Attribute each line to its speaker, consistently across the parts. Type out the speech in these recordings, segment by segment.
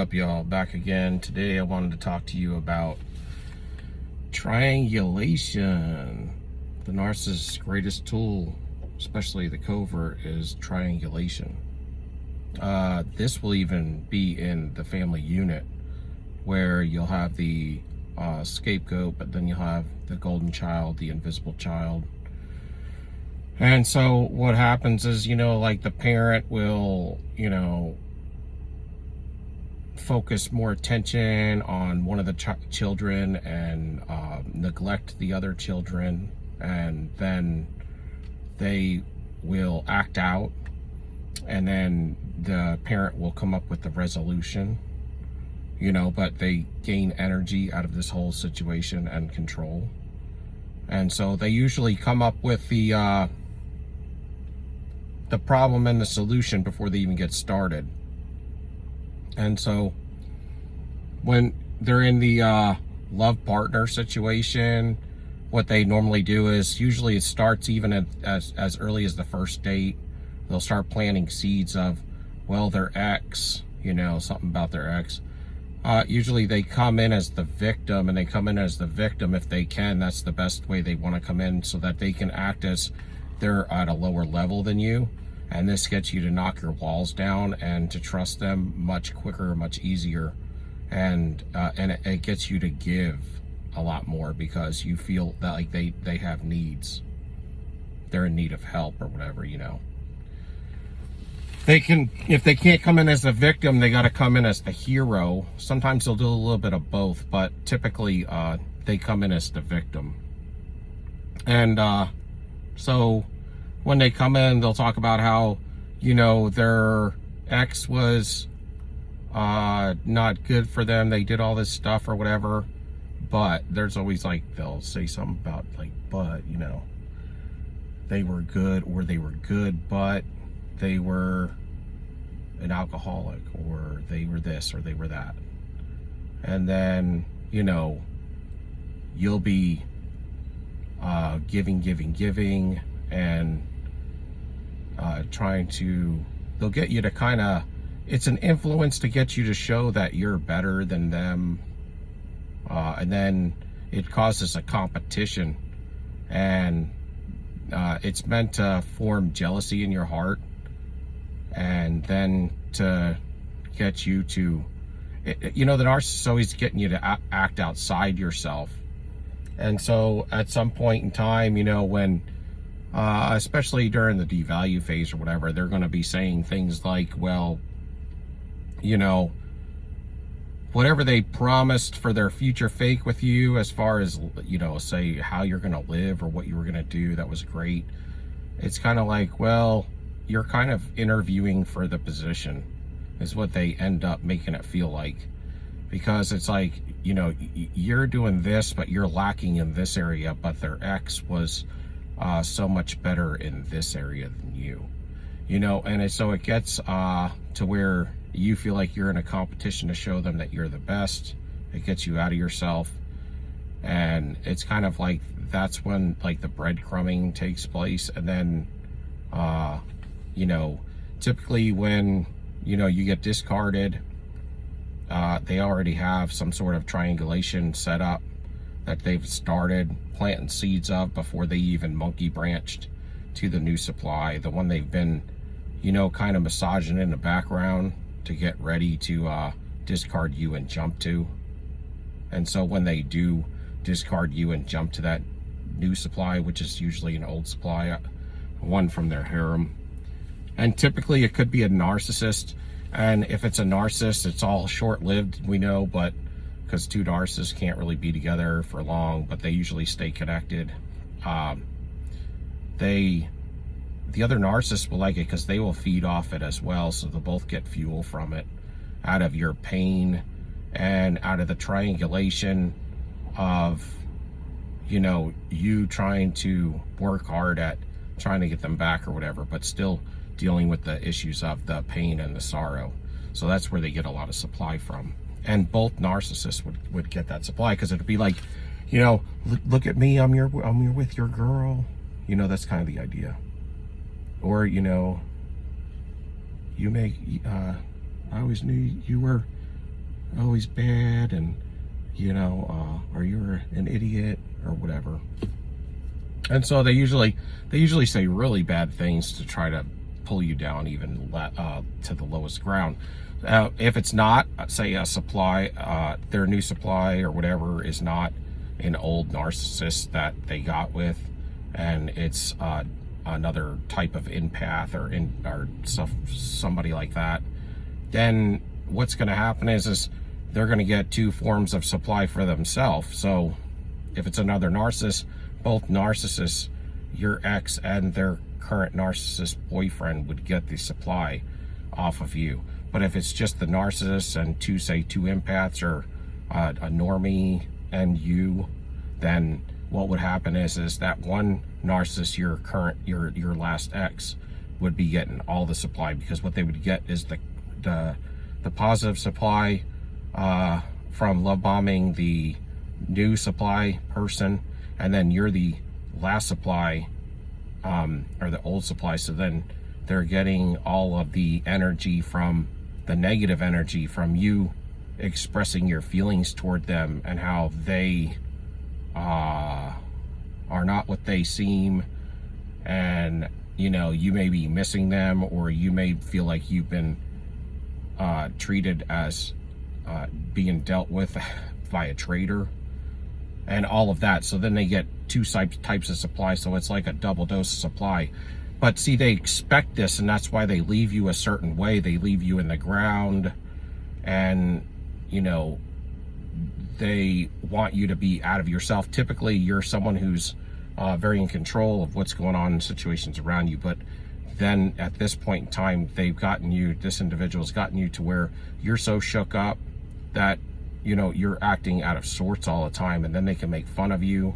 Speaker 1: up, y'all? Back again. Today I wanted to talk to you about triangulation. The narcissist's greatest tool, especially the covert, is triangulation. This will even be in the family unit, where you'll have the scapegoat, but then you'll have the golden child, the invisible child. And so what happens is, like the parent will, focus more attention on one of the children and neglect the other children, and then they will act out, and then the parent will come up with the resolution, but they gain energy out of this whole situation and control. And so they usually come up with the problem and the solution before they even get started. And so when they're in the love partner situation, what they normally do is, usually it starts even as early as the first date. They'll start planting seeds of, well, their ex, something about their ex. Usually they come in as the victim, and they come in as the victim if they can. That's the best way they want to come in, so that they can act as they're at a lower level than you. And this gets you to knock your walls down and to trust them much quicker, much easier. And it gets you to give a lot more, because you feel that like they have needs. They're in need of help or whatever, They can, if they can't come in as the victim, they got to come in as the hero. Sometimes they'll do a little bit of both, but typically they come in as the victim. And so when they come in, they'll talk about how, their ex was not good for them. They did all this stuff or whatever. But there's always they'll say something about but, they were good, or they were good, but they were an alcoholic, or they were this, or they were that. And then, you'll be giving, and they'll get you to it's an influence to get you to show that you're better than them. And then it causes a competition, and it's meant to form jealousy in your heart, and then to get you to, the narcissist is always getting you to act outside yourself. And so at some point in time, when especially during the devalue phase or whatever, they're going to be saying things like, well, whatever they promised for their future fake with you, as far as, say how you're going to live or what you were going to do, that was great. It's kind of like, well, you're kind of interviewing for the position, is what they end up making it feel like. Because it's like, you're doing this, but you're lacking in this area, but their ex was so much better in this area than you. And so it gets to where you feel like you're in a competition to show them that you're the best. It gets you out of yourself. And it's kind of like, that's when the breadcrumbing takes place. And then, typically when, you get discarded, they already have some sort of triangulation set up that they've started planting seeds of before they even monkey branched to the new supply, the one they've been, kind of massaging in the background to get ready to discard you and jump to. And so when they do discard you and jump to that new supply, which is usually an old supply, one from their harem, and typically it could be a narcissist. And if it's a narcissist, it's all short-lived, we know, but because two narcissists can't really be together for long, but they usually stay connected. The other narcissist will like it because they will feed off it as well, so they'll both get fuel from it, out of your pain and out of the triangulation of, you trying to work hard at trying to get them back or whatever, but still dealing with the issues of the pain and the sorrow. So that's where they get a lot of supply from. And both narcissists would get that supply, because it'd be like, look at me, I'm with your girl. That's kind of the idea. Or, you make, I always knew you were oh, he's bad, and or you're an idiot or whatever. And so they usually say really bad things to try to pull you down even to the lowest ground. If it's not, say, a supply, their new supply or whatever is not an old narcissist that they got with, and it's another type of empath or somebody like that, then what's going to happen is they're going to get two forms of supply for themselves. So if it's another narcissist, both narcissists, your ex and their current narcissist boyfriend, would get the supply off of you. But if it's just the narcissist and two empaths, or a normie and you, then what would happen is that one narcissist, your last ex, would be getting all the supply, because what they would get is the positive supply from love bombing the new supply person, and then you're the last supply, or the old supply. So then they're getting all of the energy from the negative energy from you expressing your feelings toward them, and how they are not what they seem, and you may be missing them, or you may feel like you've been treated as being dealt with by a traitor, and all of that. So then they get two types of supply, so it's like a double dose of supply. But see, they expect this, and that's why they leave you a certain way. They leave you in the ground, and they want you to be out of yourself. Typically, you're someone who's very in control of what's going on in situations around you, but then at this point in time, this individual's gotten you to where you're so shook up that you're acting out of sorts all the time, and then they can make fun of you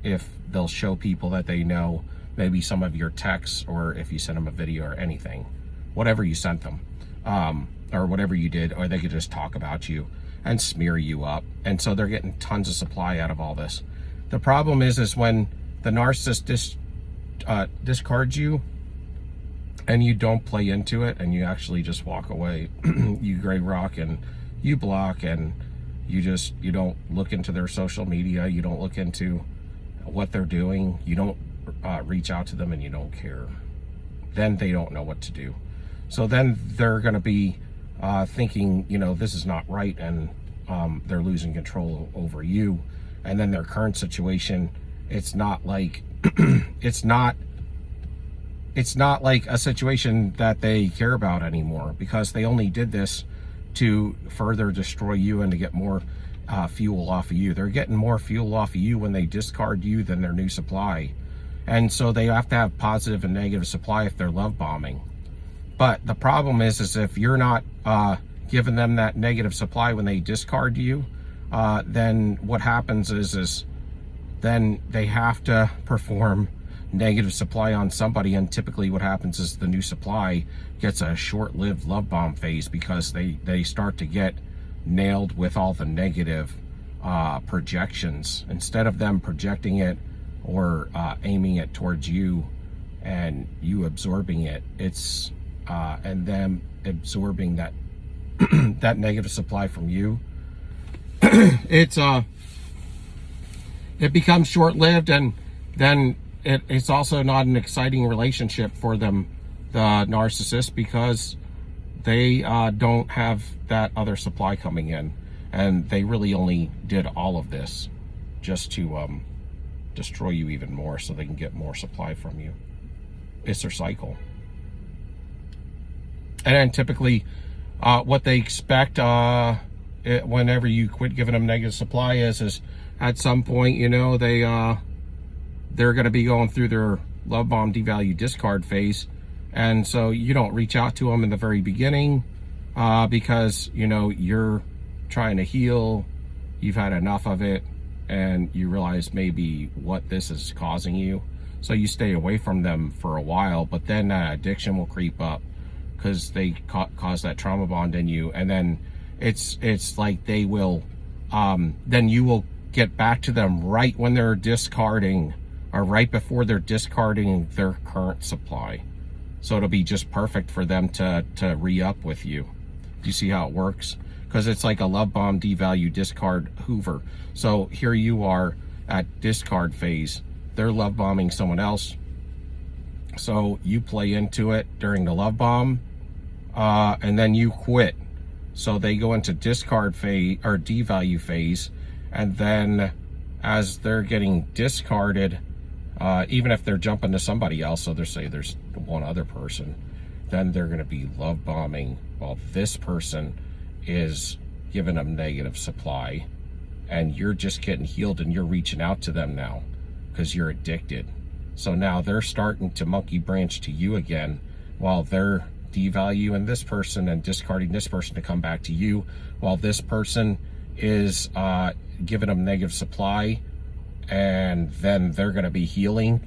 Speaker 1: if they'll show people that they know, maybe some of your texts, or if you send them a video or anything, whatever you sent them, or whatever you did, or they could just talk about you and smear you up. And so they're getting tons of supply out of all this. The problem is when the narcissist discards you, and you don't play into it, and you actually just walk away. You gray rock, and you block, and you don't look into their social media, you don't look into what they're doing, you don't reach out to them, and you don't care. Then they don't know what to do. So then they're going to be thinking, this is not right, and they're losing control over you. And then their current situation, it's not like it's not like a situation that they care about anymore, because they only did this to further destroy you and to get more fuel off of you. They're getting more fuel off of you when they discard you than their new supply. And so they have to have positive and negative supply if they're love bombing. But the problem is if you're not giving them that negative supply when they discard you, then what happens is then they have to perform negative supply on somebody, and typically what happens is the new supply gets a short-lived love bomb phase, because they start to get nailed with all the negative projections. Instead of them projecting it or aiming it towards you and you absorbing it, it's and them absorbing that that negative supply from you. It becomes short-lived, and then it's also not an exciting relationship for them, the narcissist, because they don't have that other supply coming in, and they really only did all of this just to destroy you even more, so they can get more supply from you. It's their cycle. And then typically what they expect whenever you quit giving them negative supply is at some point, they're going to be going through their love bomb, devalue, discard phase. And so you don't reach out to them in the very beginning because, you're trying to heal. You've had enough of it, and you realize maybe what this is causing you. So you stay away from them for a while, but then that addiction will creep up because they cause that trauma bond in you. And then it's like they will, then you will get back to them right when they're discarding, or right before they're discarding their current supply. So it'll be just perfect for them to re-up with you. Do you see how it works? Because it's like a love bomb, devalue, discard, hoover. So here you are at discard phase. They're love bombing someone else. So you play into it during the love bomb, and then you quit. So they go into discard phase or devalue phase, and then as they're getting discarded, even if they're jumping to somebody else, so they say there's one other person, then they're going to be love bombing while this person is giving them negative supply, and you're just getting healed and you're reaching out to them now because you're addicted. So now they're starting to monkey branch to you again while they're devaluing this person and discarding this person to come back to you, while this person is giving them negative supply, and then they're going to be healing,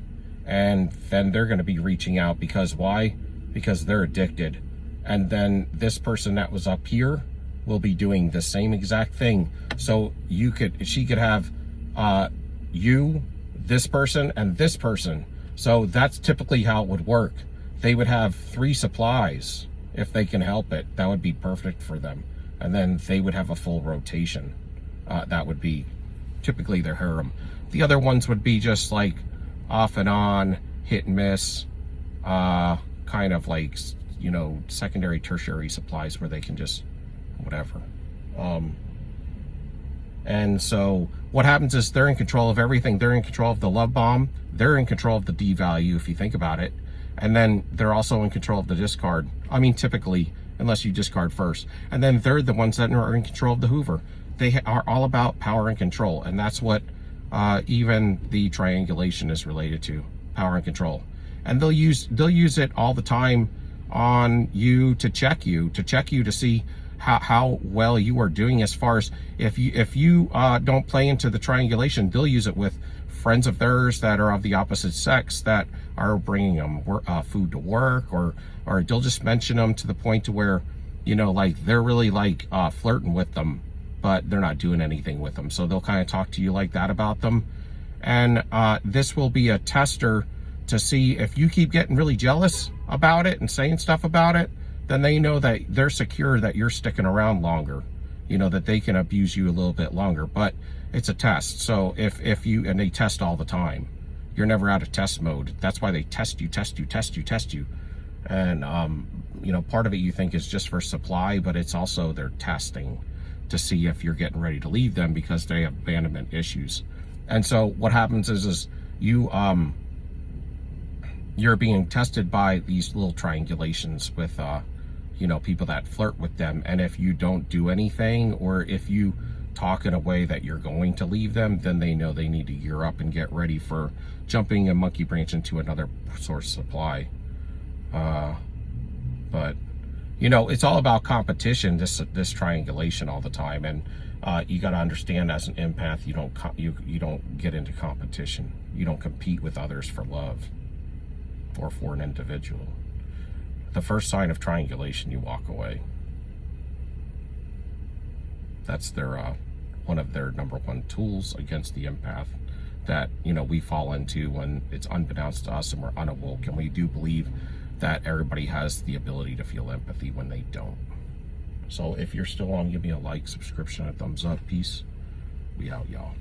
Speaker 1: and then they're going to be reaching out. Because why? Because they're addicted. And then this person that was up here will be doing the same exact thing. So she could have you, this person, and this person. So that's typically how it would work. They would have 3 supplies if they can help it. That would be perfect for them. And then they would have a full rotation. That would be typically their harem. The other ones would be just like off and on, hit and miss, kind of like, you know, secondary, tertiary supplies where they can just whatever. And so what happens is they're in control of everything. They're in control of the love bomb. They're in control of the devalue, if you think about it. And then they're also in control of the discard. I mean, typically, unless you discard first. And then they're the ones that are in control of the hoover. They are all about power and control. And that's what even the triangulation is related to, power and control. And they'll use it all the time on you to check you to see how well you are doing. As far as if you don't play into the triangulation, they'll use it with friends of theirs that are of the opposite sex that are bringing them food to work, or they'll just mention them to the point to where, you know, like they're really like flirting with them, but they're not doing anything with them. So they'll kind of talk to you like that about them. And this will be a tester to see if you keep getting really jealous about it and saying stuff about it, then they know that they're secure that you're sticking around longer, you know, that they can abuse you a little bit longer. But it's a test. So if you, and they test all the time, you're never out of test mode. That's why they test you. And, you know, part of it you think is just for supply, but it's also they're testing to see if you're getting ready to leave them because they have abandonment issues. And so what happens is you're being tested by these little triangulations with, you know, people that flirt with them. And if you don't do anything, or if you talk in a way that you're going to leave them, then they know they need to gear up and get ready for jumping a monkey branch into another source supply. But you know, it's all about competition, this triangulation all the time. And you got to understand, as an empath, you don't get into competition. You don't compete with others for love or for an individual. The first sign of triangulation, you walk away. That's their one of their #1 tools against the empath that, you know, we fall into when it's unbeknownst to us and we're unawoke. And we do believe that everybody has the ability to feel empathy when they don't. So if you're still on, give me a like, subscription, a thumbs up. Peace. We out, y'all.